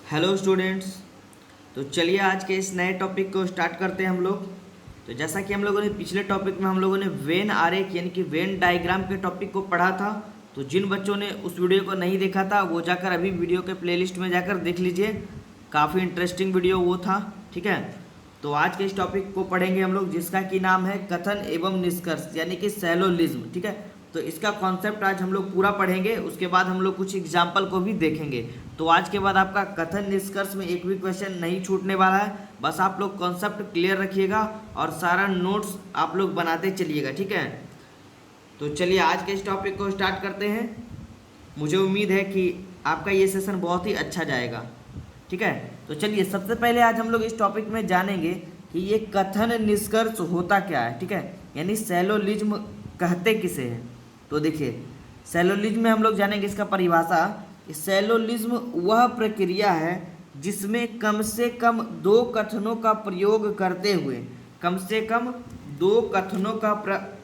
Hello students. तो चलिए आज के इस नए टॉपिक को स्टार्ट करते हैं हम लोग। तो जैसा कि हम लोगों ने पिछले टॉपिक में हम लोगों ने वेन आरेख यानी कि वेन डायग्राम के टॉपिक को पढ़ा था। तो जिन बच्चों ने उस वीडियो को नहीं देखा था वो जाकर अभी वीडियो के प्लेलिस्ट में जाकर देख लीजिए, काफ़ी इंटरेस्टिंग वीडियो वो था। ठीक है, तो आज के इस टॉपिक को पढ़ेंगे हम लोग जिसका कि नाम है कथन एवं निष्कर्ष यानी कि सैलोलिज्म। ठीक है, तो इसका कॉन्सेप्ट आज हम लोग पूरा पढ़ेंगे, उसके बाद हम लोग कुछ एग्जाम्पल को भी देखेंगे। तो आज के बाद आपका कथन निष्कर्ष में एक भी क्वेश्चन नहीं छूटने वाला है। बस आप लोग कॉन्सेप्ट क्लियर रखिएगा और सारा नोट्स आप लोग बनाते चलिएगा। ठीक है, तो चलिए आज के इस टॉपिक को स्टार्ट करते हैं। मुझे उम्मीद है कि आपका ये सेशन बहुत ही अच्छा जाएगा। ठीक है, तो चलिए सबसे पहले आज हम लोग इस टॉपिक में जानेंगे कि ये कथन निष्कर्ष होता क्या है। ठीक है, यानी सैलोलिज्म कहते किसे हैं। तो देखिए सैलोलिज्म में हम लोग जानेंगे इसका परिभाषा। सैलोलिज्म वह प्रक्रिया है जिसमें कम से कम दो कथनों का प्रयोग करते हुए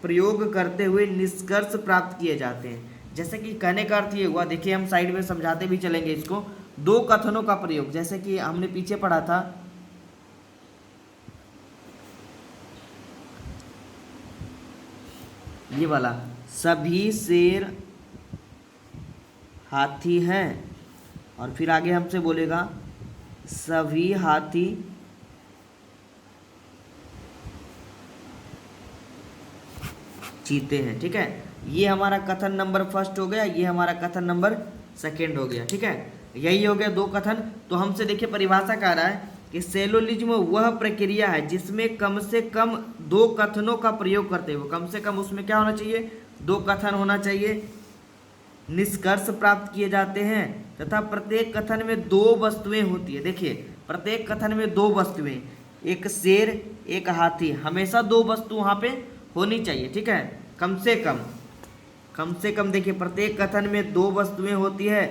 प्रयोग करते हुए निष्कर्ष प्राप्त किए जाते हैं। जैसे कि कहने का अर्थ ये हुआ, देखिए हम साइड में समझाते भी चलेंगे इसको। दो कथनों का प्रयोग, जैसे कि हमने पीछे पढ़ा था, ये वाला, सभी शेर हाथी हैं, और फिर आगे हमसे बोलेगा सभी हाथी चीते हैं। ठीक है, ये हमारा कथन नंबर फर्स्ट हो गया, ये हमारा कथन नंबर सेकेंड हो गया। ठीक है, यही हो गया दो कथन। तो हमसे देखिए परिभाषा कह रहा है कि सैलोलिज्म वह प्रक्रिया है जिसमें कम से कम दो कथनों का प्रयोग करते हुए, कम से कम उसमें क्या होना चाहिए, दो कथन होना चाहिए, निष्कर्ष प्राप्त किए जाते हैं तथा प्रत्येक कथन में दो वस्तुएं होती है। देखिए प्रत्येक कथन में दो वस्तुएं, एक शेर एक हाथी, हमेशा दो वस्तु वहाँ पे होनी चाहिए। ठीक है, कम से कम देखिए प्रत्येक कथन में दो वस्तुएं होती है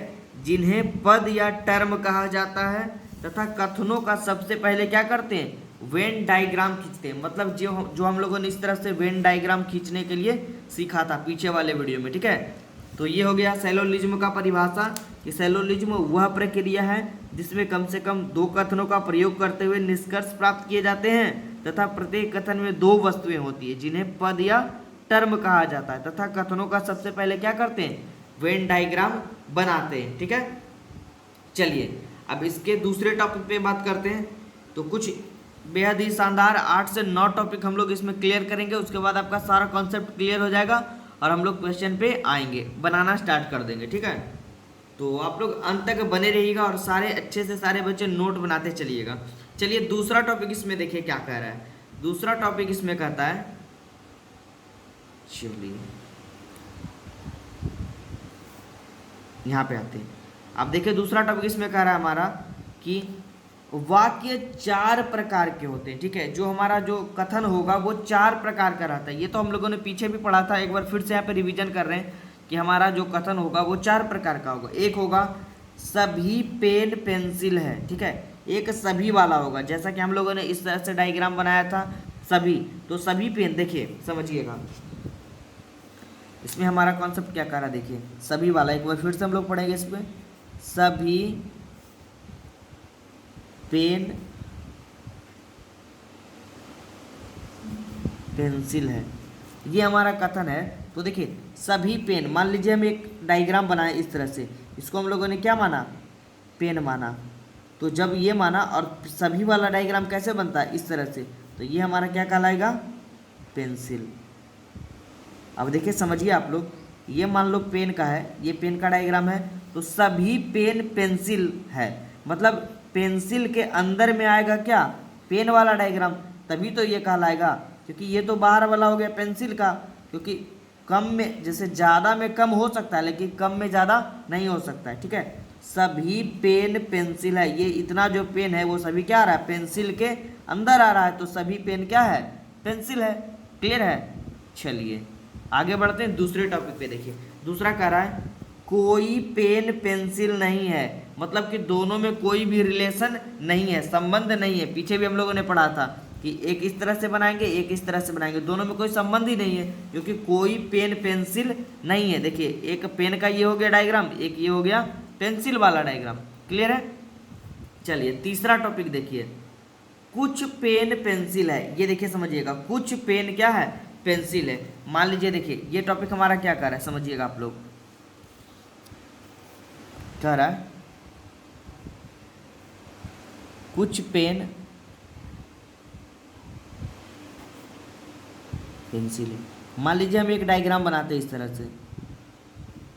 जिन्हें पद या टर्म कहा जाता है तथा कथनों का सबसे पहले क्या करते हैं, वेन डायग्राम खींचते हैं। मतलब जो हम लोगों ने इस तरह से वेन डायग्राम खींचने के लिए सीखा था पीछे वाले वीडियो में। ठीक है, तो ये हो गया सैलोलिज्म का परिभाषा कि सैलोलिज्म वह प्रक्रिया है जिसमें कम से कम दो कथनों का प्रयोग करते हुए निष्कर्ष प्राप्त किए जाते हैं तथा प्रत्येक कथन में दो वस्तुएं होती है जिन्हें पद या टर्म कहा जाता है तथा कथनों का सबसे पहले क्या करते हैं, वेन डायग्राम बनाते हैं। ठीक है, चलिए अब इसके दूसरे टॉपिक पे बात करते हैं। तो कुछ बेहद ही शानदार 8 से 9 टॉपिक हम लोग इसमें क्लियर करेंगे, उसके बाद आपका सारा कॉन्सेप्ट क्लियर हो जाएगा और हम लोग क्वेश्चन पे आएंगे, बनाना स्टार्ट कर देंगे। ठीक है, तो आप लोग अंत तक बने रहिएगा और सारे अच्छे से सारे बच्चे नोट बनाते चलिएगा। चलिए दूसरा टॉपिक इसमें देखिए क्या कह रहा है। दूसरा टॉपिक इसमें कहता है, चलिए यहाँ पे आते हैं। अब देखिए दूसरा टॉपिक इसमें कह रहा है हमारा कि वाक्य चार प्रकार के होते हैं। ठीक है, जो हमारा जो कथन होगा वो चार प्रकार का रहता है। ये तो हम लोगों ने पीछे भी पढ़ा था, एक बार फिर से यहाँ पे रिवीजन कर रहे हैं कि हमारा जो कथन होगा वो चार प्रकार का होगा। एक होगा सभी पेन पेंसिल है। ठीक है, एक सभी वाला होगा, जैसा कि हम लोगों ने इस तरह से डायग्राम बनाया था सभी। तो सभी पेन, देखिए समझिएगा इसमें हमारा कॉन्सेप्ट क्या कर रहा है। देखिए सभी वाला, एक बार फिर से हम लोग पढ़ेंगे इसमें, सभी पेन पेंसिल है, ये हमारा कथन है। तो देखिए सभी पेन, मान लीजिए हम एक डायग्राम बनाए इस तरह से, इसको हम लोगों ने क्या माना, पेन माना। तो जब ये माना और सभी वाला डायग्राम कैसे बनता है, इस तरह से, तो ये हमारा क्या कहलाएगा, पेंसिल। अब देखिए समझिए आप लोग, ये मान लो पेन का है, ये पेन का डायग्राम है, तो सभी पेन पेंसिल है, मतलब पेंसिल के अंदर में आएगा क्या, पेन वाला डायग्राम, तभी तो ये कहलाएगा। क्योंकि ये तो बाहर वाला हो गया पेंसिल का, क्योंकि कम में, जैसे ज़्यादा में कम हो सकता है लेकिन कम में ज़्यादा नहीं हो सकता है। ठीक है, सभी पेन पेंसिल है, ये इतना जो पेन है वो सभी क्या आ रहा है, पेंसिल के अंदर आ रहा है, तो सभी पेन क्या है, पेंसिल है। क्लियर है, चलिए आगे बढ़ते हैं दूसरे टॉपिक पे। देखिए दूसरा कह रहा है कोई पेन पेंसिल नहीं है, मतलब कि दोनों में कोई भी रिलेशन नहीं है, संबंध नहीं है। पीछे भी हम लोगों ने पढ़ा था कि एक इस तरह से बनाएंगे, एक इस तरह से बनाएंगे, दोनों में कोई संबंध ही नहीं है क्योंकि कोई पेन पेंसिल नहीं है। देखिए एक पेन का ये हो गया डायग्राम, एक ये हो गया पेंसिल वाला डायग्राम। क्लियर है, चलिए तीसरा टॉपिक देखिए, कुछ पेन पेंसिल है। ये देखिए समझिएगा, कुछ पेन क्या है, पेंसिल है। मान लीजिए देखिए ये टॉपिक हमारा क्या कर रहा है, समझिएगा आप लोग, कह रहा है कुछ पेन पेंसिल है। मान लीजिए हम एक डायग्राम बनाते हैं इस तरह से,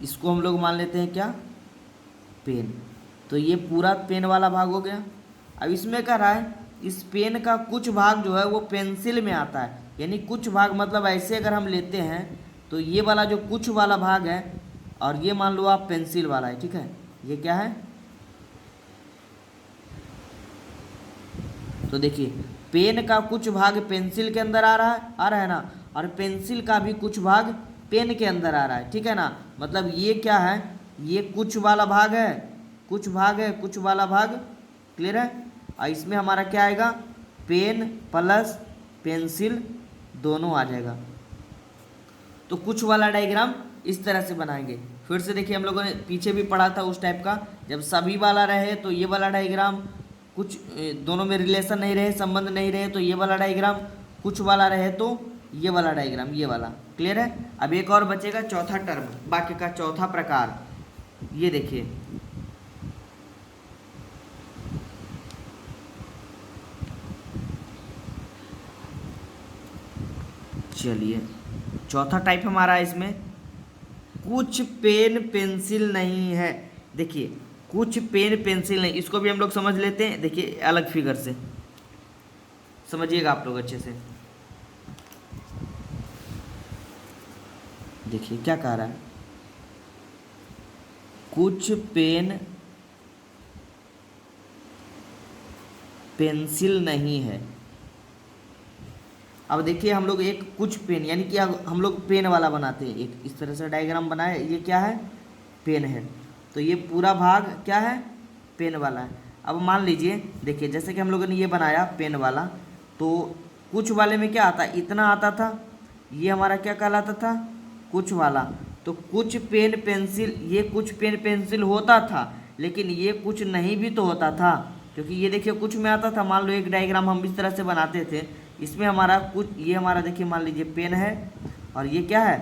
इसको हम लोग मान लेते हैं क्या, पेन। तो ये पूरा पेन वाला भाग हो गया। अब इसमें क्या रहा है, इस पेन का कुछ भाग जो है वो पेंसिल में आता है, यानी कुछ भाग मतलब ऐसे अगर हम लेते हैं तो ये वाला जो कुछ वाला भाग है, और ये मान लो आप पेंसिल वाला है, ठीक है, ये क्या है। तो देखिए पेन का कुछ भाग पेंसिल के अंदर आ रहा है ना, और पेंसिल का भी कुछ भाग पेन के अंदर आ रहा है, ठीक है ना। मतलब ये क्या है, ये कुछ वाला भाग है, कुछ भाग है, कुछ वाला भाग, क्लियर है। और इसमें हमारा क्या आएगा, पेन प्लस पेंसिल दोनों आ जाएगा। तो कुछ वाला डायग्राम इस तरह से बनाएंगे। फिर से देखिए हम लोगों ने पीछे भी पढ़ा था उस टाइप का, जब सभी वाला रहे तो ये वाला डायग्राम, कुछ दोनों में रिलेशन नहीं रहे, संबंध नहीं रहे तो ये वाला डायग्राम, कुछ वाला रहे तो ये वाला डायग्राम, ये वाला, क्लियर है। अब एक और बचेगा चौथा टर्म, वाक्य का चौथा प्रकार, ये देखिए, चलिए चौथा टाइप हमारा है इसमें, कुछ पेन पेंसिल नहीं है। देखिए कुछ पेन पेंसिल नहीं, इसको भी हम लोग समझ लेते हैं। देखिए अलग फिगर से समझिएगा आप लोग अच्छे से। देखिए क्या कह रहा है, कुछ पेन पेंसिल नहीं है। अब देखिए हम लोग एक कुछ पेन, यानी कि हम लोग पेन वाला बनाते हैं, एक इस तरह से डायग्राम बनाए, ये क्या है, पेन है। तो ये पूरा भाग क्या है, पेन वाला है। अब मान लीजिए देखिए जैसे कि हम लोगों ने ये बनाया पेन वाला, तो कुछ वाले में क्या आता, इतना आता था, ये हमारा क्या कहलाता था, कुछ वाला। तो कुछ पेन पेंसिल, ये कुछ पेन पेंसिल होता था, लेकिन ये कुछ नहीं भी तो होता था, क्योंकि ये देखिए कुछ में आता था। मान लो एक डायग्राम हम इस तरह से बनाते थे, इसमें हमारा कुछ, ये हमारा देखिए मान लीजिए पेन है, और ये क्या है,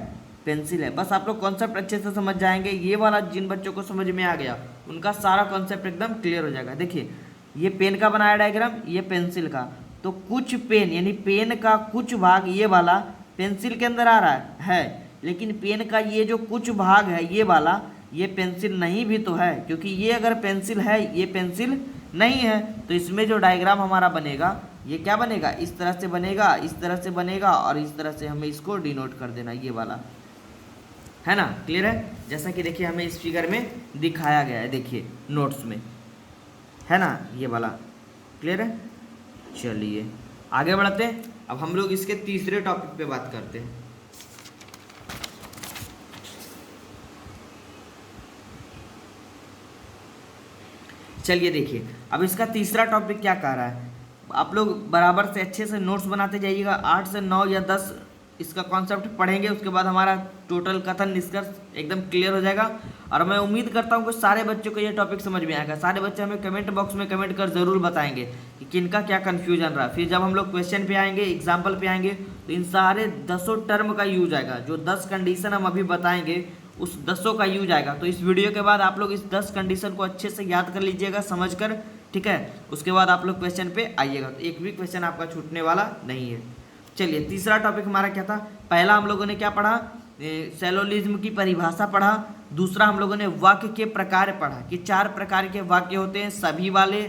पेंसिल है। बस आप लोग कॉन्सेप्ट अच्छे से समझ जाएंगे। ये वाला जिन बच्चों को समझ में आ गया उनका सारा कॉन्सेप्ट एकदम क्लियर हो जाएगा। देखिए ये पेन का बनाया डायग्राम, ये पेंसिल का। तो कुछ पेन यानी पेन का कुछ भाग ये वाला पेंसिल के अंदर आ रहा है, लेकिन पेन का ये जो कुछ भाग है ये वाला, ये पेंसिल नहीं भी तो है, क्योंकि ये अगर पेंसिल है ये पेंसिल नहीं है। तो इसमें जो डायग्राम हमारा बनेगा ये क्या बनेगा, इस तरह से बनेगा, इस तरह से बनेगा, और इस तरह से हमें इसको डिनोट कर देना, ये वाला, है ना, क्लियर है। जैसा कि देखिए हमें इस फिगर में दिखाया गया है, देखिए नोट्स में, है ना, ये वाला, क्लियर है। चलिए आगे बढ़ते हैं। अब हम लोग इसके तीसरे टॉपिक पे बात करते हैं। चलिए देखिए अब इसका तीसरा टॉपिक क्या कह रहा है, आप लोग बराबर से अच्छे से नोट्स बनाते जाइएगा। 8 से 9 या 10 इसका कॉन्सेप्ट पढ़ेंगे, उसके बाद हमारा टोटल कथन निष्कर्ष एकदम क्लियर हो जाएगा। और मैं उम्मीद करता हूँ कि सारे बच्चों को ये टॉपिक समझ में आएगा। सारे बच्चे हमें कमेंट बॉक्स में कमेंट कर ज़रूर बताएंगे कि किनका क्या कन्फ्यूजन रहा। फिर जब हम लोग क्वेश्चन पे आएंगे, एग्जाम्पल पे आएंगे, तो इन सारे 10 टर्म का यूज आएगा। जो 10 कंडीशन हम अभी बताएंगे उस 10 का यूज आएगा। तो इस वीडियो के बाद आप लोग इस 10 कंडीशन को अच्छे से याद कर लीजिएगा समझ कर, ठीक है। उसके बाद आप लोग क्वेश्चन पे आइएगा, तो एक भी क्वेश्चन आपका छूटने वाला नहीं है। चलिए तीसरा टॉपिक हमारा क्या था, पहला हम लोगों ने क्या पढ़ा, सैलोलिज्म की परिभाषा पढ़ा। दूसरा हम लोगों ने वाक्य के प्रकार पढ़ा कि 4 प्रकार के वाक्य होते हैं, सभी वाले,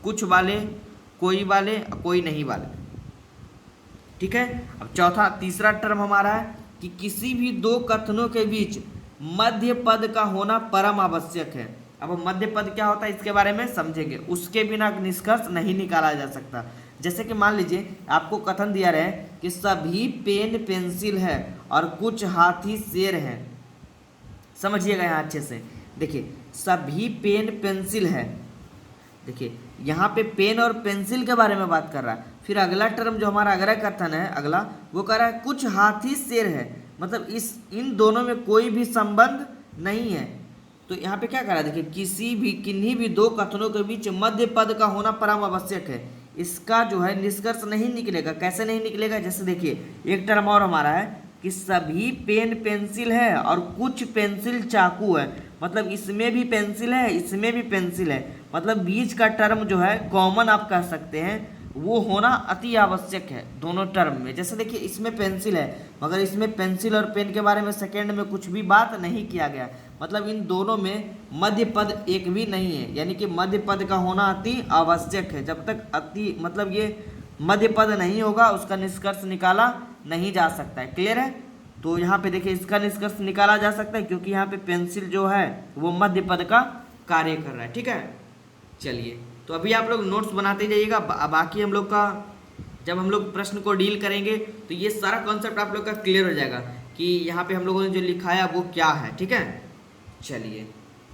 कुछ वाले, कोई वाले, कोई नहीं वाले, ठीक है। अब चौथा तीसरा टर्म हमारा है कि किसी भी 2 कथनों के बीच मध्य पद का होना परम आवश्यक है। अब मध्य पद क्या होता है इसके बारे में समझेंगे, उसके बिना निष्कर्ष नहीं निकाला जा सकता। जैसे कि मान लीजिए आपको कथन दिया रहे कि सभी पेन पेंसिल है और कुछ हाथी शेर हैं। समझिएगा यहाँ अच्छे से, देखिए सभी पेन पेंसिल है, देखिए यहाँ पे पेन और पेंसिल के बारे में बात कर रहा है। फिर अगला टर्म जो हमारा अगला कथन है अगला, वो कह रहा है कुछ हाथी शेर है, मतलब इन दोनों में कोई भी संबंध नहीं है, तो यहाँ पे क्या करा, देखिए किसी भी किन्हीं भी दो कथनों के बीच मध्य पद का होना परम आवश्यक है। इसका जो है निष्कर्ष नहीं निकलेगा। कैसे नहीं निकलेगा, जैसे देखिए एक टर्म और हमारा है कि सभी पेन पेंसिल है और कुछ पेंसिल चाकू है। मतलब इसमें भी पेंसिल है, इसमें भी पेंसिल है, मतलब बीच का टर्म जो है कॉमन आप कह सकते हैं, वो होना अति आवश्यक है दोनों टर्म में। जैसे देखिए इसमें पेंसिल है मगर इसमें पेंसिल और पेन के बारे में सेकंड में कुछ भी बात नहीं किया गया, मतलब इन दोनों में मध्य पद एक भी नहीं है, यानी कि मध्य पद का होना अति आवश्यक है। जब तक अति मतलब ये मध्य पद नहीं होगा उसका निष्कर्ष निकाला नहीं जा सकता है। क्लियर है। तो यहाँ पे देखिए इसका निष्कर्ष निकाला जा सकता है क्योंकि यहाँ पे पेंसिल जो है वो मध्य पद का कार्य कर रहा है। ठीक है, चलिए तो अभी आप लोग नोट्स बनाते जाइएगा। बाकी हम लोग का जब हम लोग प्रश्न को डील करेंगे तो ये सारा कॉन्सेप्ट आप लोग का क्लियर हो जाएगा कि यहाँ पे हम लोगों ने जो लिखाया वो क्या है। ठीक है, चलिए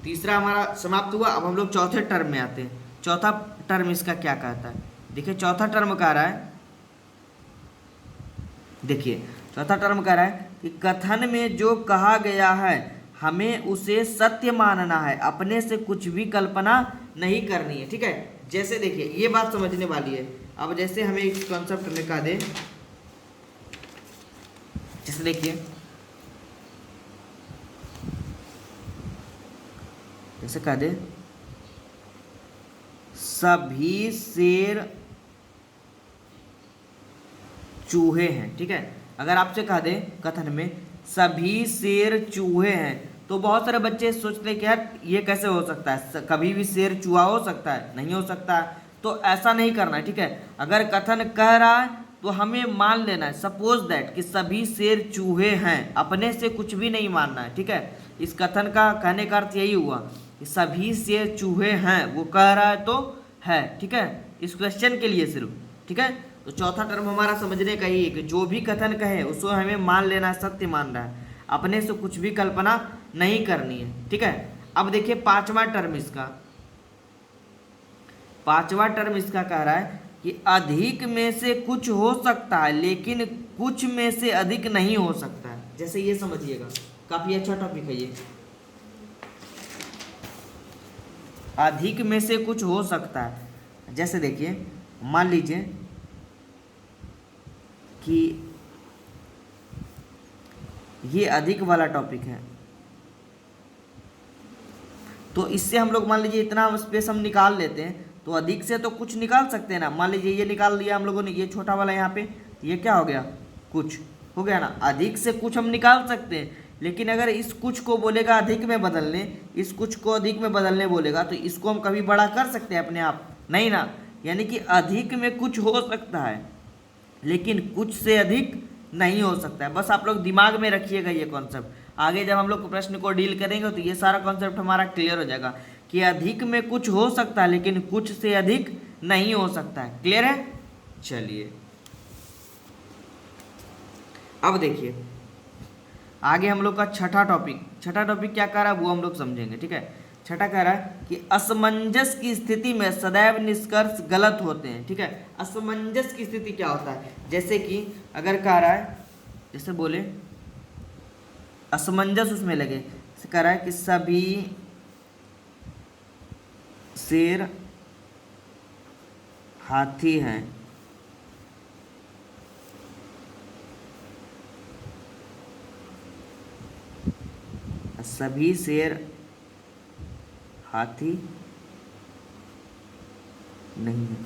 तीसरा हमारा समाप्त हुआ। अब हम लोग चौथे टर्म में आते हैं। चौथा टर्म इसका क्या कहता है, देखिए चौथा टर्म कह रहा है, देखिए चौथा टर्म कह रहा है कि कथन में जो कहा गया है हमें उसे सत्य मानना है, अपने से कुछ भी कल्पना नहीं करनी है। ठीक है, जैसे देखिए ये बात समझने वाली है। अब जैसे हमें इस कॉन्सेप्ट में कहा दे, जैसे देखिए जैसे कह दे सभी शेर चूहे हैं। ठीक है, अगर आपसे कह दे कथन में सभी शेर चूहे हैं तो बहुत सारे बच्चे सोचते हैं कि यार ये कैसे हो सकता है, कभी भी शेर चूहा हो सकता है, नहीं हो सकता है। तो ऐसा नहीं करना है। ठीक है, अगर कथन कह रहा है तो हमें मान लेना है, सपोज दैट कि सभी शेर चूहे हैं, अपने से कुछ भी नहीं मानना है। ठीक है, इस कथन का कहने का अर्थ यही हुआ कि सभी शेर चूहे हैं, वो कह रहा है तो है। ठीक है, इस क्वेश्चन के लिए सिर्फ। ठीक है, तो चौथा टर्म हमारा समझने का ही है कि जो भी कथन कहे उसको हमें मान लेना है, सत्य मान रहा है, अपने से कुछ भी कल्पना नहीं करनी है। ठीक है, अब देखिए पांचवा टर्म इसका कह रहा है कि अधिक में से कुछ हो सकता है लेकिन कुछ में से अधिक नहीं हो सकता है। जैसे ये समझिएगा, काफी अच्छा टॉपिक है ये। अधिक में से कुछ हो सकता है, जैसे देखिए मान लीजिए कि ये अधिक वाला टॉपिक है, तो इससे हम लोग मान लीजिए इतना स्पेस हम निकाल लेते हैं तो अधिक से तो कुछ निकाल सकते हैं ना। मान लीजिए ये निकाल लिया हम लोगों ने, ये छोटा वाला यहाँ पे, ये क्या हो गया, कुछ हो गया ना। अधिक से कुछ हम निकाल सकते हैं, लेकिन अगर इस कुछ को बोलेगा अधिक में बदलने, इस कुछ को अधिक में बदलने बोलेगा तो इसको हम कभी बड़ा कर सकते हैं अपने आप, नहीं ना। यानी कि अधिक में कुछ हो सकता है लेकिन कुछ से अधिक नहीं हो सकता है। बस आप लोग दिमाग में रखिएगा ये कॉन्सेप्ट। आगे जब हम लोग प्रश्न को डील करेंगे तो ये सारा कॉन्सेप्ट हमारा क्लियर हो जाएगा कि अधिक में कुछ हो सकता है लेकिन कुछ से अधिक नहीं हो सकता है। क्लियर है। चलिए अब देखिए आगे हम लोग का छठा टॉपिक क्या कह रहा है वो हम लोग समझेंगे। ठीक है, छठा कह रहा है कि असमंजस की स्थिति में सदैव निष्कर्ष गलत होते हैं। ठीक है, असमंजस की स्थिति क्या होता है, जैसे कि अगर कह रहा है, जैसे बोले असमंजस उसमें लगे, जैसे कह रहा है कि सभी शेर हाथी हैं, सभी शेर हाथी नहीं है।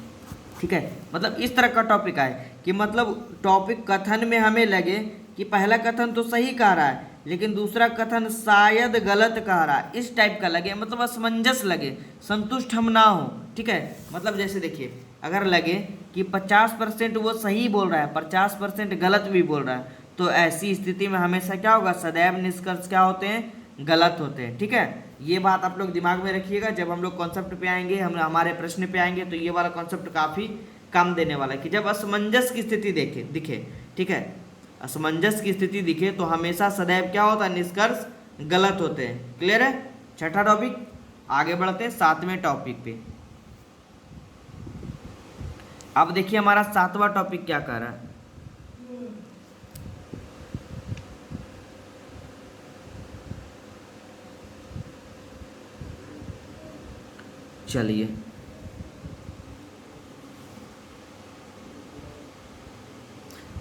ठीक है, मतलब इस तरह का टॉपिक आए कि मतलब टॉपिक कथन में हमें लगे कि पहला कथन तो सही कह रहा है लेकिन दूसरा कथन शायद गलत कह रहा है, इस टाइप का लगे, मतलब असमंजस लगे, संतुष्ट हम ना हो। ठीक है, मतलब जैसे देखिए अगर लगे कि 50% वो सही बोल रहा है 50% गलत भी बोल रहा है तो ऐसी स्थिति में हमेशा क्या होगा, सदैव निष्कर्ष क्या होते हैं, गलत होते हैं। ठीक है, ये बात आप लोग दिमाग में रखिएगा। जब हम लोग कॉन्सेप्ट पे आएंगे, हम हमारे प्रश्न पे आएंगे तो ये वाला कॉन्सेप्ट काफ़ी काम देने वाला है कि जब असमंजस की स्थिति दिखे, ठीक है, असमंजस की स्थिति दिखे तो हमेशा सदैव क्या होता है, निष्कर्ष गलत होते हैं। क्लियर है। छठा टॉपिक, आगे बढ़ते हैं सातवें टॉपिक पे। अब देखिए हमारा सातवां टॉपिक क्या कह रहा है, चलिए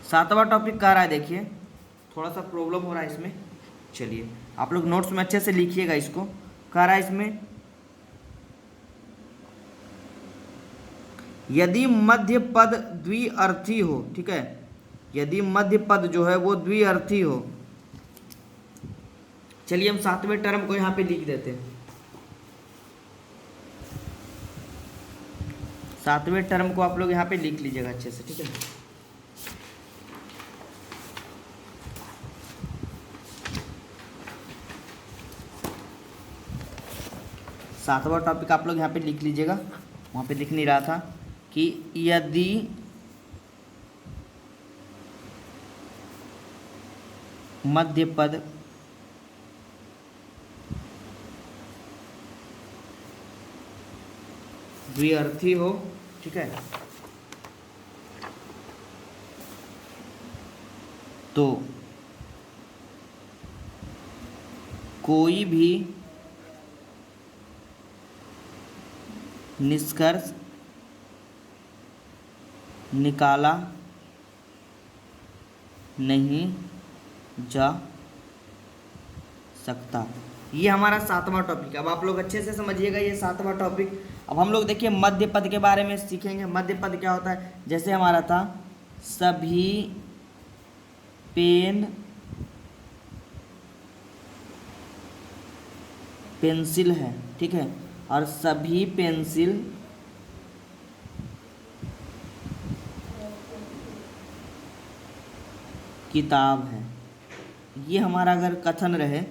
सातवां टॉपिक कह रहा है, देखिए थोड़ा सा प्रॉब्लम हो रहा है इसमें। चलिए आप लोग नोट्स में अच्छे से लिखिएगा इसको। कह रहा है इसमें यदि मध्य पद द्विअर्थी हो, ठीक है, यदि मध्य पद जो है वो द्विअर्थी हो। चलिए हम सातवें टर्म को यहां पे लिख देते हैं। सातवें टर्म को आप लोग यहां पे लिख लीजिएगा अच्छे से, ठीक है। सातवां टॉपिक आप लोग यहाँ पे लिख लीजिएगा, वहाँ पे लिख नहीं रहा था कि यदि मध्य पद द्विअर्थी हो, ठीक है, तो कोई भी निष्कर्ष निकाला नहीं जा सकता। ये हमारा सातवां टॉपिक। अब आप लोग अच्छे से समझिएगा ये सातवां टॉपिक। अब हम लोग देखिए मध्य पद के बारे में सीखेंगे। मध्य पद क्या होता है, जैसे हमारा था सभी पेन पेंसिल है, ठीक है, और सभी पेंसिल किताब है। ये हमारा अगर कथन रहे,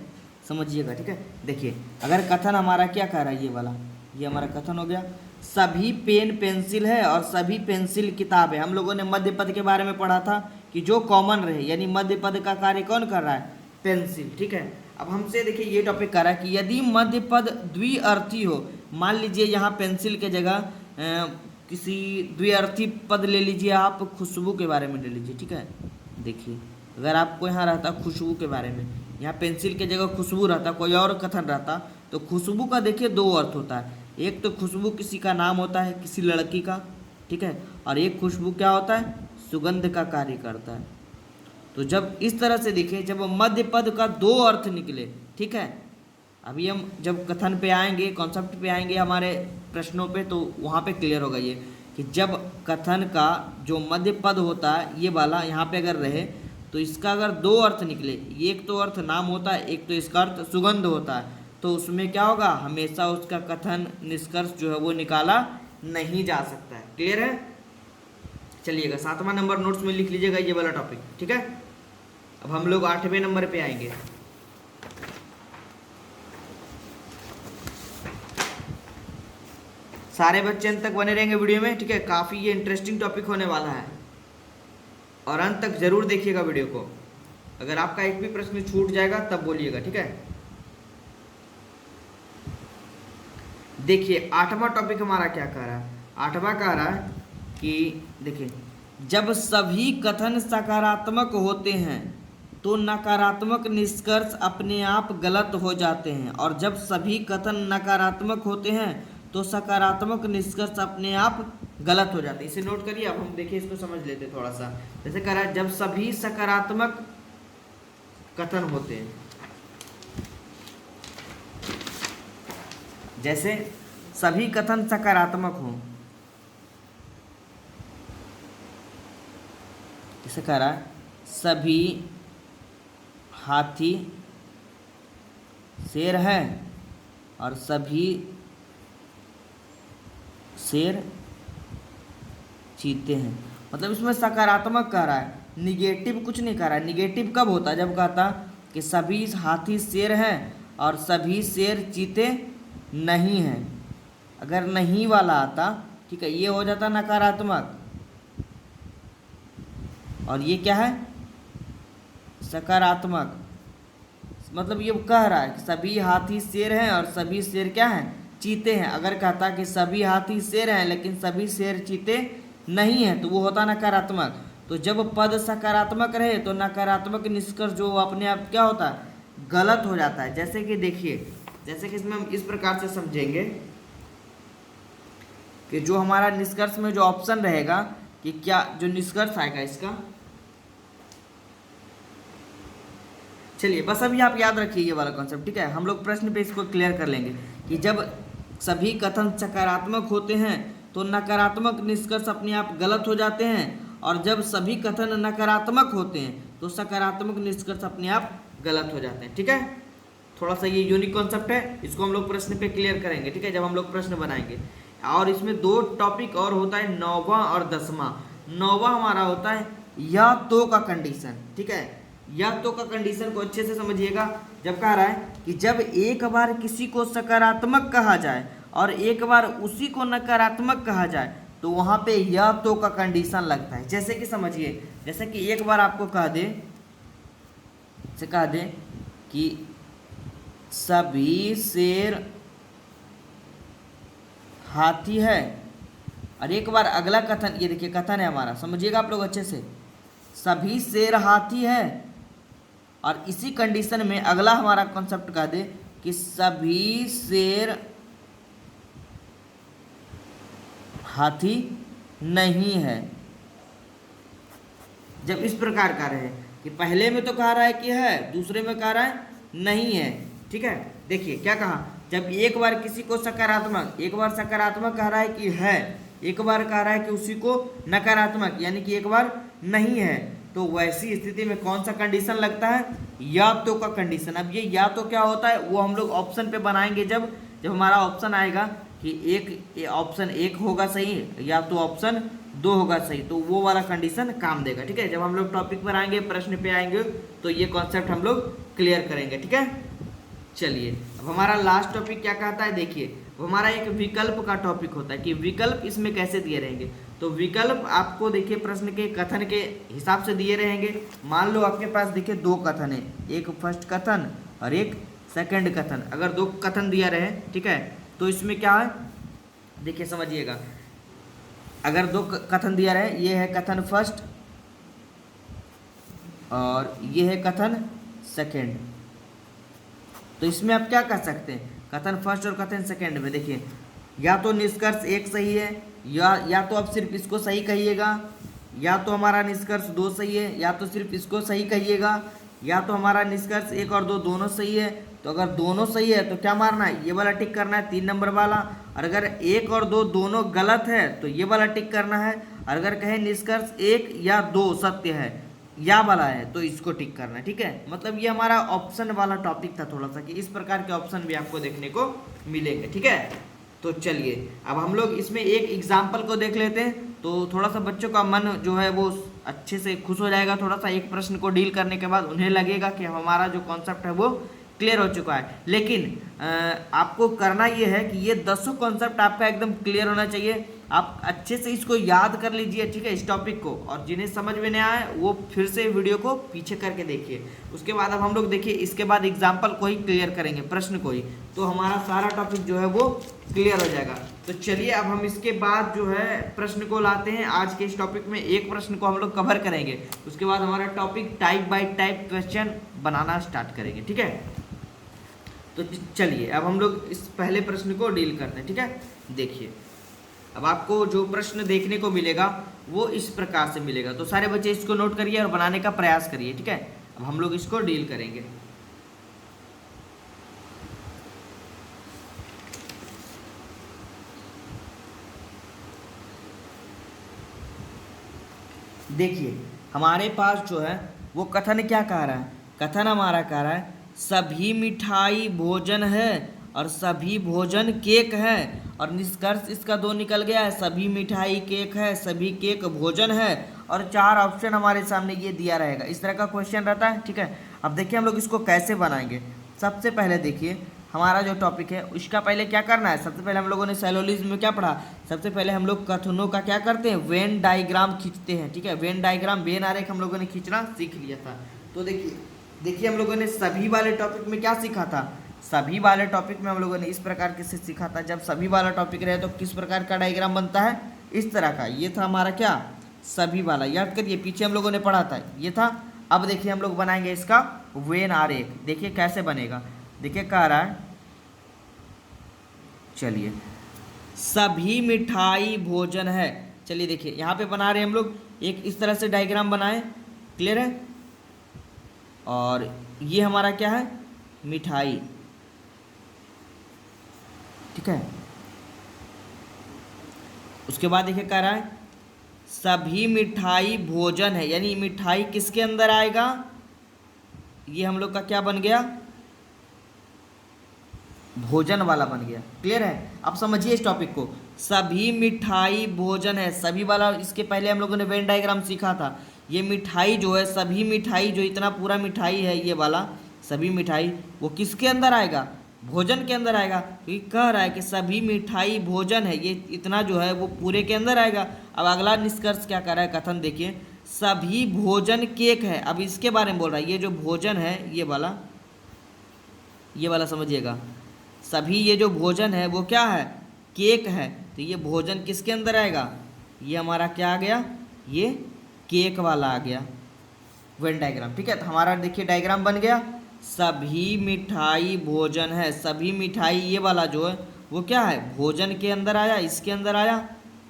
समझिएगा, ठीक है। देखिए अगर कथन हमारा क्या कह रहा है, ये वाला, ये हमारा कथन हो गया, सभी पेन पेंसिल है और सभी पेंसिल किताब है। हम लोगों ने मध्य पद के बारे में पढ़ा था कि जो कॉमन रहे, यानी मध्य पद का कार्य कौन कर रहा है, पेंसिल, ठीक है। अब हमसे देखिए ये टॉपिक कर रहा है कि यदि मध्य पद द्विअर्थी हो, मान लीजिए यहाँ पेंसिल के जगह किसी द्विअर्थी पद ले लीजिए, आप खुशबू के बारे में ले लीजिए, ठीक है। देखिए अगर आपको यहाँ रहता खुशबू के बारे में, यहाँ पेंसिल के जगह खुशबू रहता, कोई और कथन रहता, तो खुशबू का देखिए दो अर्थ होता है। एक तो खुशबू किसी का नाम होता है, किसी लड़की का, ठीक है, और एक खुशबू क्या होता है, सुगंध का कार्य करता है। तो जब इस तरह से देखिए, जब मध्य पद का दो अर्थ निकले, ठीक है, अभी हम जब कथन पे आएंगे, कॉन्सेप्ट पे आएंगे हमारे प्रश्नों पे, तो वहाँ पे क्लियर होगा ये कि जब कथन का जो मध्य पद होता है ये वाला यहाँ पे अगर रहे, तो इसका अगर दो अर्थ निकले, एक तो अर्थ नाम होता है, एक तो इसका अर्थ सुगंध होता है, तो उसमें क्या होगा, हमेशा उसका कथन निष्कर्ष जो है वो निकाला नहीं जा सकता है। क्लियर है। चलिएगा 7वां नंबर नोट्स में लिख लीजिएगा ये वाला टॉपिक, ठीक है। अब हम लोग 8वें नंबर पे आएंगे। सारे बच्चे अंत तक बने रहेंगे वीडियो में, ठीक है। काफ़ी ये इंटरेस्टिंग टॉपिक होने वाला है और अंत तक जरूर देखिएगा वीडियो को। अगर आपका एक भी प्रश्न छूट जाएगा तब बोलिएगा, ठीक है। देखिए 8वां टॉपिक हमारा क्या कह रहा है, 8वां कह रहा है कि देखिए जब सभी कथन सकारात्मक होते हैं तो नकारात्मक निष्कर्ष अपने आप गलत हो जाते हैं, और जब सभी कथन नकारात्मक होते हैं तो सकारात्मक निष्कर्ष अपने आप गलत हो जाते हैं। इसे नोट करिए। अब हम देखिए इसको समझ लेते हैं थोड़ा सा। जैसे कह रहा है जब सभी सकारात्मक कथन होते हैं, जैसे सभी कथन सकारात्मक हों, जैसे कह रहा है सभी हाथी शेर है और सभी शेर चीते हैं। मतलब इसमें सकारात्मक कह रहा है, निगेटिव कुछ नहीं कह रहा है। निगेटिव कब होता है, जब कहता कि सभी हाथी शेर हैं और सभी शेर चीते नहीं हैं। अगर नहीं वाला आता, ठीक है, ये हो जाता नकारात्मक, और ये क्या है, सकारात्मक। मतलब ये कह रहा है कि सभी हाथी शेर हैं और सभी शेर क्या हैं, चीते हैं। अगर कहता कि सभी हाथी शेर हैं लेकिन सभी शेर चीते नहीं हैं, तो वो होता नकारात्मक। तो जब पद सकारात्मक रहे तो नकारात्मक निष्कर्ष जो अपने आप क्या होता है, गलत हो जाता है। जैसे कि देखिए, जैसे कि इसमें हम इस प्रकार से समझेंगे कि जो हमारा निष्कर्ष में जो ऑप्शन रहेगा कि क्या जो निष्कर्ष आएगा इसका, चलिए बस अभी आप याद रखिए ये वाला कॉन्सेप्ट, ठीक है। हम लोग प्रश्न पे इसको क्लियर कर लेंगे कि जब सभी कथन सकारात्मक होते हैं तो नकारात्मक निष्कर्ष अपने आप गलत हो जाते हैं, और जब सभी कथन नकारात्मक होते हैं तो सकारात्मक निष्कर्ष अपने आप गलत हो जाते हैं, ठीक है। थोड़ा सा ये यूनिक कॉन्सेप्ट है, इसको हम लोग प्रश्न पे क्लियर करेंगे, ठीक है, जब हम लोग प्रश्न बनाएंगे। और इसमें 2 टॉपिक और होता है, 9वां और 10वां। 9वां हमारा होता है या तो का कंडीशन, ठीक है। या तो का कंडीशन को अच्छे से समझिएगा। जब कह रहा है कि जब एक बार किसी को सकारात्मक कहा जाए और एक बार उसी को नकारात्मक कहा जाए तो वहाँ पे या तो का कंडीशन लगता है। जैसे कि समझिए, जैसे कि एक बार आपको कह दे कि सभी शेर हाथी है, और एक बार अगला कथन, ये देखिए कथन है हमारा, समझिएगा आप लोग अच्छे से, सभी शेर हाथी है, और इसी कंडीशन में अगला हमारा कॉन्सेप्ट कह दे कि सभी शेर हाथी नहीं है। जब इस प्रकार का रहे कि पहले में तो कह रहा है कि है, दूसरे में कह रहा है नहीं है, ठीक है। देखिए क्या कहा, जब एक बार किसी को सकारात्मक, एक बार सकारात्मक कह रहा है कि है, एक बार कह रहा है कि उसी को नकारात्मक यानी कि एक बार नहीं है, तो वैसी स्थिति में कौन सा कंडीशन लगता है, या तो का कंडीशन। अब ये या तो क्या होता है वो हम लोग ऑप्शन पे बनाएंगे, जब हमारा ऑप्शन आएगा कि एक ऑप्शन 1 होगा सही या तो ऑप्शन 2 होगा सही, तो वो वाला कंडीशन काम देगा, ठीक है। जब हम लोग टॉपिक पर आएंगे, प्रश्न पे आएंगे, तो ये कॉन्सेप्ट हम लोग क्लियर करेंगे, ठीक है। चलिए अब हमारा लास्ट टॉपिक क्या कहता है, देखिए हमारा एक विकल्प का टॉपिक होता है कि विकल्प इसमें कैसे दिए रहेंगे। तो विकल्प आपको देखिए प्रश्न के कथन के हिसाब से दिए रहेंगे। मान लो आपके पास देखिए 2 कथन है, एक फर्स्ट कथन और एक सेकंड कथन। अगर 2 कथन दिया रहे, ठीक है, तो इसमें क्या है देखिए समझिएगा। अगर 2 कथन दिया रहे, ये है कथन फर्स्ट और ये है कथन सेकंड, तो इसमें आप क्या कह सकते हैं, कथन फर्स्ट और कथन सेकंड में देखिए या तो निष्कर्ष 1 सही है, या तो आप सिर्फ इसको सही कहिएगा, या तो हमारा निष्कर्ष 2 सही है, या तो सिर्फ इसको सही कहिएगा, या तो हमारा निष्कर्ष 1 और 2 दोनों सही है। तो अगर दोनों सही है तो क्या मारना है, ये वाला टिक करना है 3 नंबर वाला, और अगर 1 और 2 दोनों गलत है तो ये वाला टिक करना है, और अगर कहें निष्कर्ष 1 या 2 सत्य है, या वाला है, तो इसको टिक करना है, ठीक है। मतलब ये हमारा ऑप्शन वाला टॉपिक था थोड़ा सा, कि इस प्रकार के ऑप्शन भी आपको देखने को मिलेंगे, ठीक है। तो चलिए अब हम लोग इसमें एक एग्जाम्पल को देख लेते हैं, तो थोड़ा सा बच्चों का मन जो है वो अच्छे से खुश हो जाएगा। थोड़ा सा एक प्रश्न को डील करने के बाद उन्हें लगेगा कि हमारा जो कॉन्सेप्ट है वो क्लियर हो चुका है। लेकिन आपको करना ये है कि ये 10 कॉन्सेप्ट आपका एकदम क्लियर होना चाहिए। आप अच्छे से इसको याद कर लीजिए, ठीक है, इस टॉपिक को, और जिन्हें समझ में नहीं आया वो फिर से वीडियो को पीछे करके देखिए। उसके बाद अब हम लोग देखिए इसके बाद एग्जाम्पल को ही क्लियर करेंगे, प्रश्न को ही, तो हमारा सारा टॉपिक जो है वो क्लियर हो जाएगा। तो चलिए अब हम इसके बाद जो है प्रश्न को लाते हैं। आज के इस टॉपिक में एक प्रश्न को हम लोग कवर करेंगे, उसके बाद हमारा topic type bye type question बनाना स्टार्ट करेंगे, ठीक है। तो चलिए अब हम लोग इस पहले प्रश्न को डील करते हैं, ठीक है। देखिए अब आपको जो प्रश्न देखने को मिलेगा वो इस प्रकार से मिलेगा, तो सारे बच्चे इसको नोट करिए और बनाने का प्रयास करिए, ठीक है। अब हम लोग इसको डील करेंगे। देखिए हमारे पास जो है वो कथन क्या कह रहा है, कथन हमारा कह रहा है सभी मिठाई भोजन है और सभी भोजन केक है, और निष्कर्ष इसका 2 निकल गया है, सभी मिठाई केक है, सभी केक भोजन है, और 4 ऑप्शन हमारे सामने ये दिया रहेगा। इस तरह का क्वेश्चन रहता है, ठीक है। अब देखिए हम लोग इसको कैसे बनाएंगे। सबसे पहले देखिए हमारा जो टॉपिक है उसका पहले क्या करना है, सबसे पहले हम लोगों ने सैलोलिज्म में क्या पढ़ा, सबसे पहले हम लोग कथनों का क्या करते हैं, वेन डायग्राम खींचते हैं, ठीक है। वेन डायग्राम, वेन आरेख हम लोगों ने खींचना सीख लिया था। तो देखिए हम लोगों ने सभी वाले टॉपिक में क्या सीखा था, सभी वाले टॉपिक में हम लोगों ने इस प्रकार के से सीखा था। जब सभी वाला टॉपिक रहे तो किस प्रकार का डायग्राम बनता है, इस तरह का। ये था हमारा क्या, सभी वाला, याद करिए पीछे हम लोगों ने पढ़ा था, ये था। अब देखिए हम लोग बनाएंगे इसका वेन आरेख। देखिए कैसे बनेगा, देखिए कह रहा है, चलिए सभी मिठाई भोजन है। चलिए देखिए यहाँ पे बना रहे हैं हम लोग एक इस तरह से डायग्राम बनाए, क्लियर है। और ये हमारा क्या है, मिठाई, ठीक है। उसके बाद देखिए कह रहा है सभी मिठाई भोजन है, यानी मिठाई किसके अंदर आएगा, ये हम लोग का क्या बन गया, भोजन वाला बन गया, क्लियर है। अब समझिए इस टॉपिक को, सभी मिठाई भोजन है, सभी वाला इसके पहले हम लोगों ने वेन डायग्राम सीखा था। ये मिठाई जो है, सभी मिठाई जो इतना पूरा मिठाई है ये वाला सभी मिठाई, वो किसके अंदर आएगा, भोजन के अंदर आएगा। तो ये कह रहा है कि सभी मिठाई भोजन है, ये इतना जो है वो पूरे के अंदर आएगा। अब अगला निष्कर्ष क्या कर रहा है, कथन देखिए, सभी भोजन केक है। अब इसके बारे में बोल रहा है, ये जो भोजन है ये वाला समझिएगा, सभी ये जो भोजन है वो क्या है, केक है। तो ये भोजन किसके अंदर आएगा, ये हमारा क्या आ गया, ये केक वाला आ गया वेन डायग्राम, ठीक है। तो हमारा देखिए डायग्राम बन गया, सभी मिठाई भोजन है, सभी मिठाई ये वाला जो है वो क्या है, भोजन के अंदर आया, इसके अंदर आया,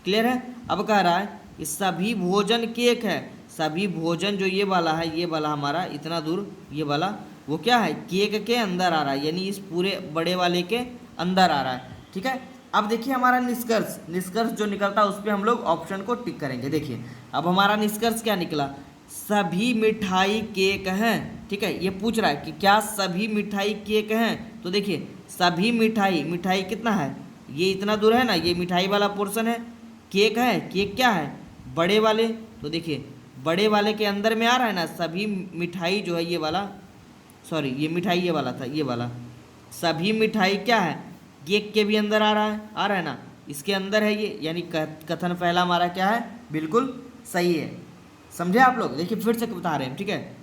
क्लियर है। अब कह रहा है कि सभी भोजन केक है, सभी भोजन जो ये वाला है, ये वाला हमारा इतना दूर ये वाला वो क्या है, केक के अंदर आ रहा है, यानी इस पूरे बड़े वाले के अंदर आ रहा है, ठीक है। अब देखिए हमारा निष्कर्ष जो निकलता है उस पर हम लोग ऑप्शन को टिक करेंगे। देखिए अब हमारा निष्कर्ष क्या निकला, सभी मिठाई केक हैं, ठीक है। ये पूछ रहा है कि क्या सभी मिठाई केक हैं, तो देखिए सभी मिठाई कितना है, ये इतना दूर है ना, ये मिठाई वाला पोर्शन है, केक है, केक क्या है, बड़े वाले। तो देखिए बड़े वाले के अंदर में आ रहा है ना, सभी मिठाई जो है ये वाला, सॉरी ये मिठाई ये वाला था, ये वाला सभी मिठाई क्या है, केक के भी अंदर आ रहा है ना, इसके अंदर है ये, यानी कथन पहला हमारा क्या है, बिल्कुल सही है। समझे आप लोग, देखिए फिर से बता रहे हैं, ठीक है।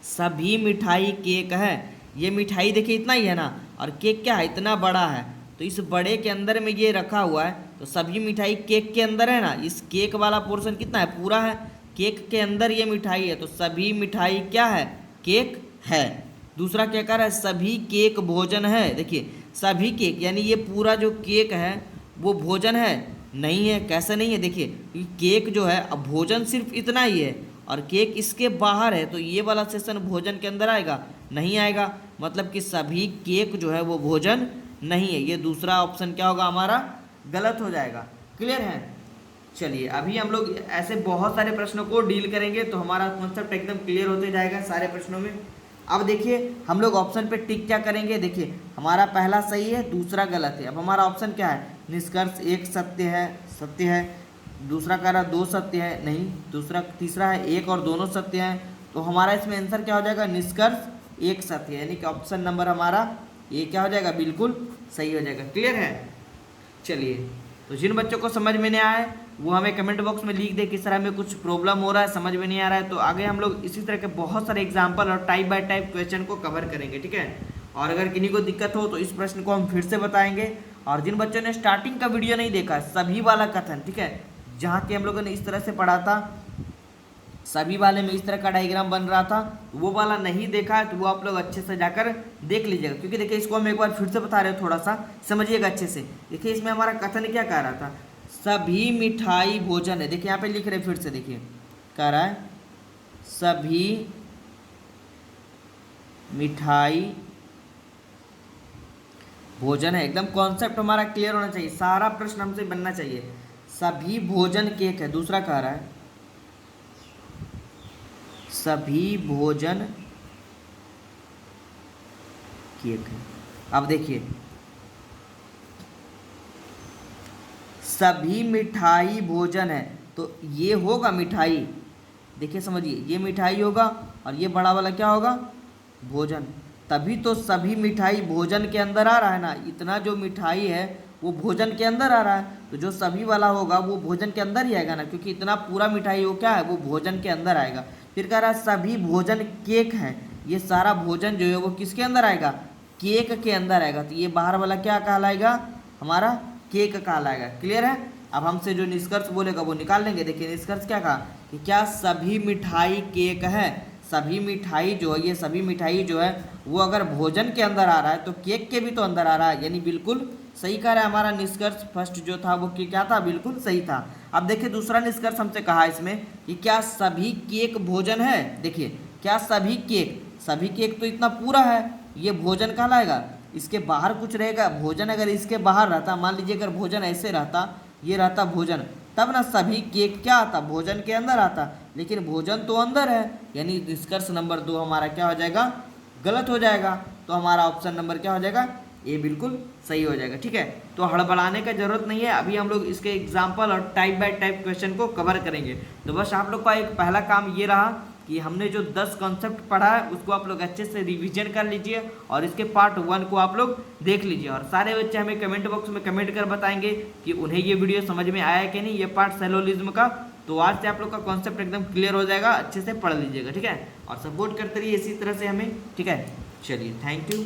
सभी मिठाई केक है, ये मिठाई देखिए इतना ही है ना, और केक क्या है, इतना बड़ा है। तो इस बड़े के अंदर में ये रखा हुआ है, तो सभी मिठाई केक के अंदर है ना, इस केक वाला पोर्शन कितना है, पूरा है, केक के अंदर ये मिठाई है, तो सभी मिठाई क्या है, केक है। दूसरा क्या कह रहा है, सभी केक भोजन है। देखिए सभी केक यानी ये पूरा जो केक है वो भोजन है, नहीं है, कैसे नहीं है, देखिए केक जो है, अब भोजन सिर्फ इतना ही है और केक इसके बाहर है, तो ये वाला सेशन भोजन के अंदर आएगा, नहीं आएगा, मतलब कि सभी केक जो है वो भोजन नहीं है। ये दूसरा ऑप्शन क्या होगा हमारा, गलत हो जाएगा, क्लियर है। चलिए अभी हम लोग ऐसे बहुत सारे प्रश्नों को डील करेंगे, तो हमारा कॉन्सेप्ट एकदम क्लियर होते जाएगा सारे प्रश्नों में। अब देखिए हम लोग ऑप्शन पे टिक क्या करेंगे, देखिए हमारा पहला सही है, दूसरा गलत है। अब हमारा ऑप्शन क्या है, निष्कर्ष एक सत्य है, दूसरा कह रहा दो सत्य है, नहीं, तीसरा है एक और दोनों सत्य हैं। तो हमारा इसमें आंसर क्या हो जाएगा, निष्कर्ष एक सत्य, यानी कि ऑप्शन नंबर हमारा ये क्या हो जाएगा, बिल्कुल सही हो जाएगा, क्लियर है। चलिए तो जिन बच्चों को समझ में नहीं आया है वो हमें कमेंट बॉक्स में लिख दे, किस तरह में कुछ प्रॉब्लम हो रहा है, समझ में नहीं आ रहा है। तो आगे हम लोग इसी तरह के बहुत सारे एग्जाम्पल और टाइप बाय टाइप क्वेश्चन को कवर करेंगे, ठीक है। और अगर किन्हीं को दिक्कत हो तो इस प्रश्न को हम फिर से बताएंगे। और जिन बच्चों ने स्टार्टिंग का वीडियो नहीं देखा, सभी वाला कथन, ठीक है, जहाँ के हम लोगों ने इस तरह से पढ़ा था, सभी वाले में इस तरह का डायग्राम बन रहा था, वो वाला नहीं देखा है तो वो आप लोग अच्छे से जाकर देख लीजिएगा, क्योंकि देखिए इसको हम एक बार फिर से बता रहे हो, थोड़ा सा समझिएगा अच्छे से। देखिए इसमें हमारा कथन क्या कह रहा था, सभी मिठाई भोजन है। देखिए यहाँ पे लिख रहे फिर से, देखिए कह रहा है सभी मिठाई भोजन है। एकदम कॉन्सेप्ट हमारा क्लियर होना चाहिए, सारा प्रश्न हमसे बनना चाहिए। सभी भोजन केक है, दूसरा कह रहा है सभी भोजन केक है। अब देखिए सभी मिठाई भोजन है, तो ये होगा मिठाई, देखिए समझिए ये मिठाई होगा और ये बड़ा वाला क्या होगा, भोजन, तभी तो सभी मिठाई भोजन के अंदर आ रहा है ना, इतना जो मिठाई है वो भोजन के अंदर आ रहा है, तो जो सभी वाला होगा वो भोजन के अंदर ही आएगा ना, क्योंकि इतना पूरा मिठाई वो क्या है, वो भोजन के अंदर आएगा। फिर कह रहा है सभी भोजन केक है, ये सारा भोजन जो है वो किसके अंदर आएगा, केक के अंदर आएगा, तो ये बाहर वाला क्या कहलाएगा, हमारा केक कहलाएगा, क्लियर है। अब हमसे जो निष्कर्ष बोलेगा वो निकाल लेंगे। देखिए निष्कर्ष क्या कहा कि क्या सभी मिठाई केक है, सभी मिठाई जो है, ये सभी मिठाई जो है वो अगर भोजन के अंदर आ रहा है तो केक के भी तो अंदर आ रहा है, यानी बिल्कुल सही कह रहा है, हमारा निष्कर्ष फर्स्ट जो था वो क्या था, बिल्कुल सही था। अब देखिए दूसरा निष्कर्ष हमसे कहा इसमें कि क्या सभी केक भोजन है। देखिए क्या सभी केक तो इतना पूरा है, ये भोजन कहलाएगा। इसके बाहर कुछ रहेगा भोजन, अगर इसके बाहर रहता, मान लीजिए अगर भोजन ऐसे रहता, ये रहता भोजन, तब ना सभी केक क्या आता, भोजन के अंदर आता, लेकिन भोजन तो अंदर है, यानी निष्कर्ष नंबर 2 हमारा क्या हो जाएगा, गलत हो जाएगा। तो हमारा ऑप्शन नंबर क्या हो जाएगा, ये बिल्कुल सही हो जाएगा। ठीक है, तो हड़बड़ाने का जरूरत नहीं है, अभी हम लोग इसके एग्जाम्पल और टाइप बाय टाइप क्वेश्चन को कवर करेंगे। तो बस आप लोग का एक पहला काम ये रहा कि हमने जो 10 कॉन्सेप्ट पढ़ा है उसको आप लोग अच्छे से रिवीजन कर लीजिए और इसके पार्ट 1 को आप लोग देख लीजिए। और सारे बच्चे हमें कमेंट बॉक्स में कमेंट कर बताएंगे कि उन्हें ये वीडियो समझ में आया कि नहीं, ये पार्ट सेलोलिज्म का। तो आज से आप लोग का कॉन्सेप्ट एकदम क्लियर हो जाएगा, अच्छे से पढ़ लीजिएगा। ठीक है, और सपोर्ट करते रहिए इसी तरह से हमें। ठीक है, चलिए, थैंक यू।